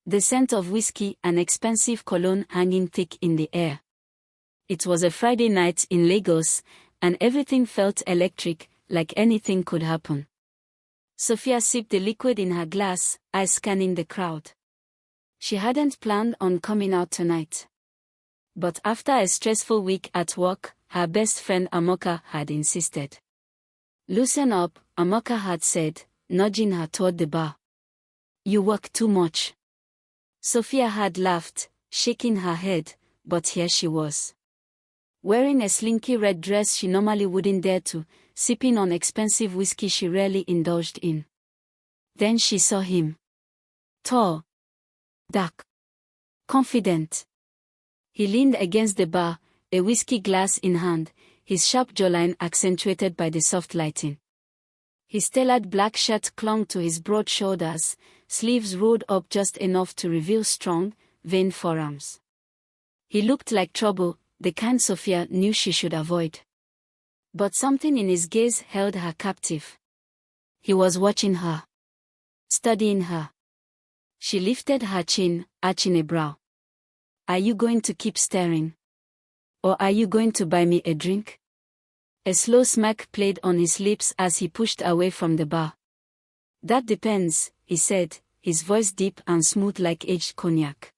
The scent of whiskey and expensive cologne hanging thick in the air. It was a Friday night in Lagos, and everything felt electric, like anything could happen. Sophia sipped the liquid in her glass, eyes scanning the crowd. She hadn't planned on coming out tonight. But after a stressful week at work, her best friend Amoka had insisted. "Loosen up," Amoka had said, nudging her toward the bar. "You work too much." Sophia had laughed, shaking her head, but here she was. Wearing a slinky red dress she normally wouldn't dare to, sipping on expensive whiskey she rarely indulged in. Then she saw him. Tall. Dark. Confident. He leaned against the bar, a whiskey glass in hand, his sharp jawline accentuated by the soft lighting. His tailored black shirt clung to his broad shoulders, sleeves rolled up just enough to reveal strong, veined forearms. He looked like trouble, the kind Sophia knew she should avoid. But something in his gaze held her captive. He was watching her. Studying her. She lifted her chin, arching a brow. "Are you going to keep staring? Or are you going to buy me a drink?" A slow smirk played on his lips as he pushed away from the bar. "That depends," he said, his voice deep and smooth like aged cognac.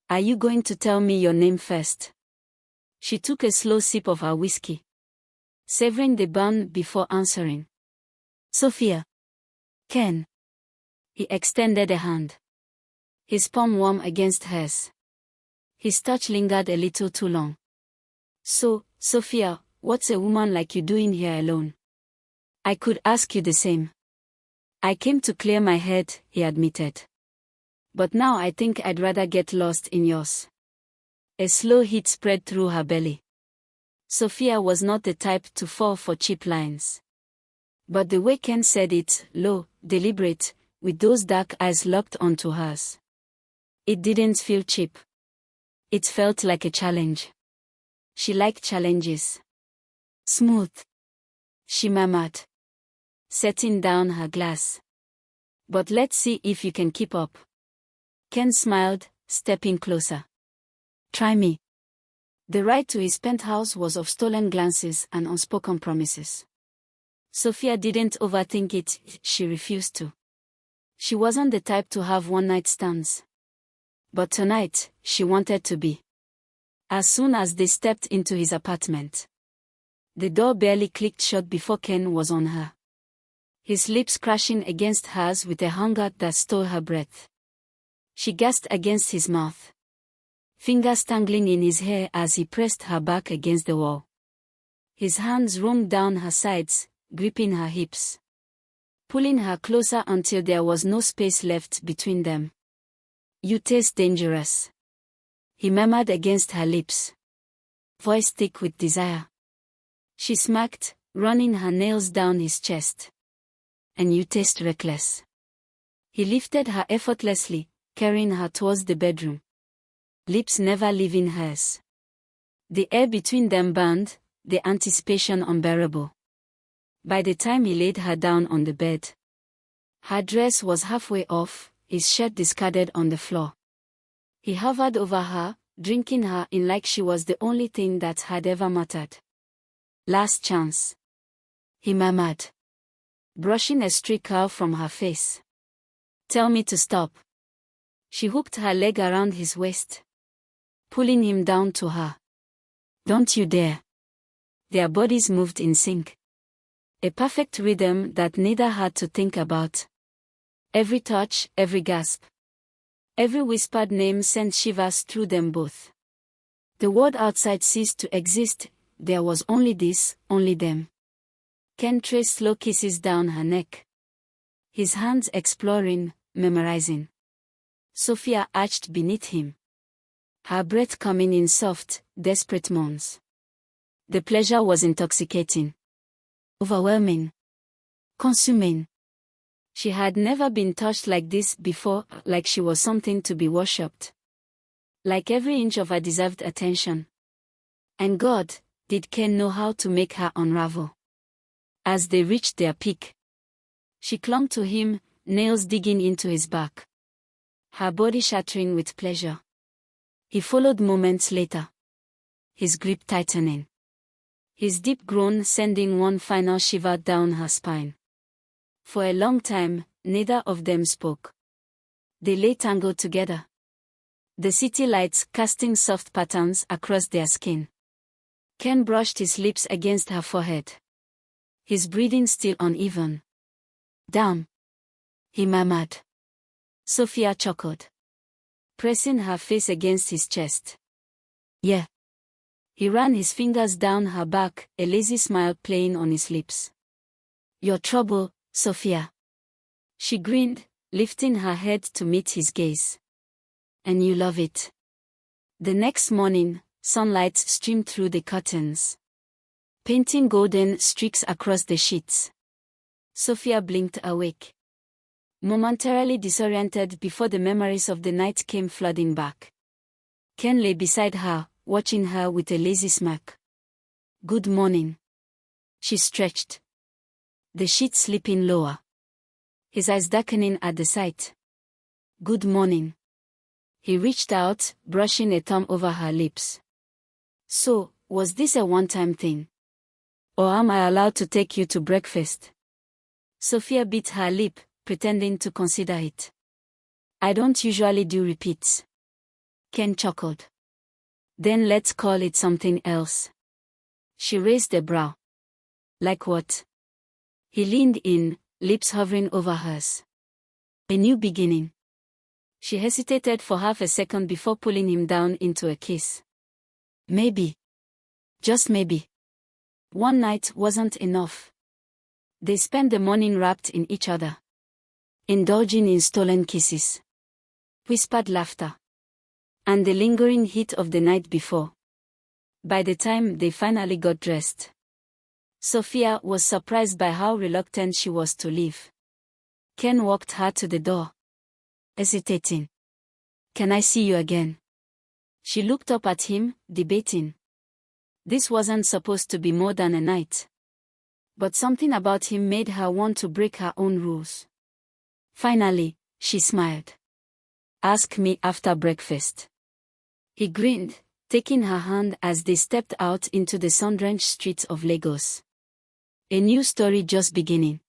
"Are you going to tell me your name first?" She took a slow sip of her whiskey, savoring the burn before answering. "Sophia." "Ken." He extended a hand, his palm warm against hers. His touch lingered a little too long. "So, Sophia, what's a woman like you doing here alone?" "I could ask you the same." "I came to clear my head," he admitted. "But now I think I'd rather get lost in yours." A slow heat spread through her belly. Sophia was not the type to fall for cheap lines. But the way Ken said it, low, deliberate, with those dark eyes locked onto hers. It didn't feel cheap. It felt like a challenge. She liked challenges. "Smooth," she murmured, setting down her glass. "But let's see if you can keep up." Ken smiled, stepping closer. "Try me." The ride to his penthouse was of stolen glances and unspoken promises. Sophia didn't overthink it, she refused to. She wasn't the type to have one-night stands. But tonight, she wanted to be. As soon as they stepped into his apartment, the door barely clicked shut before Ken was on her. His lips crashing against hers with a hunger that stole her breath. She gasped against his mouth, fingers tangling in his hair as he pressed her back against the wall. His hands roamed down her sides, gripping her hips, pulling her closer until there was no space left between them. "You taste dangerous," he murmured against her lips, voice thick with desire. She smirked, running her nails down his chest. "And you taste reckless." He lifted her effortlessly, carrying her towards the bedroom, lips never leaving hers. The air between them burned, the anticipation unbearable. By the time he laid her down on the bed, her dress was halfway off, his shirt discarded on the floor. He hovered over her, drinking her in like she was the only thing that had ever mattered. "Last chance," he murmured, brushing a stray curl from her face. "Tell me to stop." She hooked her leg around his waist, pulling him down to her. "Don't you dare." Their bodies moved in sync. A perfect rhythm that neither had to think about. Every touch, every gasp, every whispered name sent shivers through them both. The world outside ceased to exist, there was only this, only them. Ken traced slow kisses down her neck, his hands exploring, memorizing. Sophia arched beneath him, her breath coming in soft, desperate moans. The pleasure was intoxicating, overwhelming, consuming. She had never been touched like this before, like she was something to be worshipped. Like every inch of her deserved attention. And God, did Ken know how to make her unravel. As they reached their peak, she clung to him, nails digging into his back. her body shattering with pleasure. He followed moments later, his grip tightening, his deep groan sending one final shiver down her spine. For a long time, neither of them spoke. They lay tangled together, the city lights casting soft patterns across their skin. Ken brushed his lips against her forehead, his breathing still uneven. "Damn," he murmured. Sophia chuckled, pressing her face against his chest. "Yeah." He ran his fingers down her back, a lazy smile playing on his lips. "Your trouble, Sophia." She grinned, lifting her head to meet his gaze. "And you love it." The next morning, sunlight streamed through the curtains, painting golden streaks across the sheets. Sophia blinked awake, momentarily disoriented before the memories of the night came flooding back. Ken lay beside her, watching her with a lazy smirk. "Good morning." She stretched, the sheet slipping lower, his eyes darkening at the sight. "Good morning." He reached out, brushing a thumb over her lips. "So, was this a one-time thing? Or am I allowed to take you to breakfast?" Sophia bit her lip, pretending to consider it. "I don't usually do repeats." Ken chuckled. "Then let's call it something else." She raised a brow. "Like what?" He leaned in, lips hovering over hers. "A new beginning." She hesitated for half a second before pulling him down into a kiss. "Maybe. Just maybe." One night wasn't enough. They spent the morning wrapped in each other, indulging in stolen kisses, whispered laughter, and the lingering heat of the night before. By the time they finally got dressed, Sophia was surprised by how reluctant she was to leave. Ken walked her to the door, hesitating. "Can I see you again?" She looked up at him, debating. This wasn't supposed to be more than a night. But something about him made her want to break her own rules. Finally, she smiled. "Ask me after breakfast." He grinned, taking her hand as they stepped out into the sun-drenched streets of Lagos. A new story just beginning.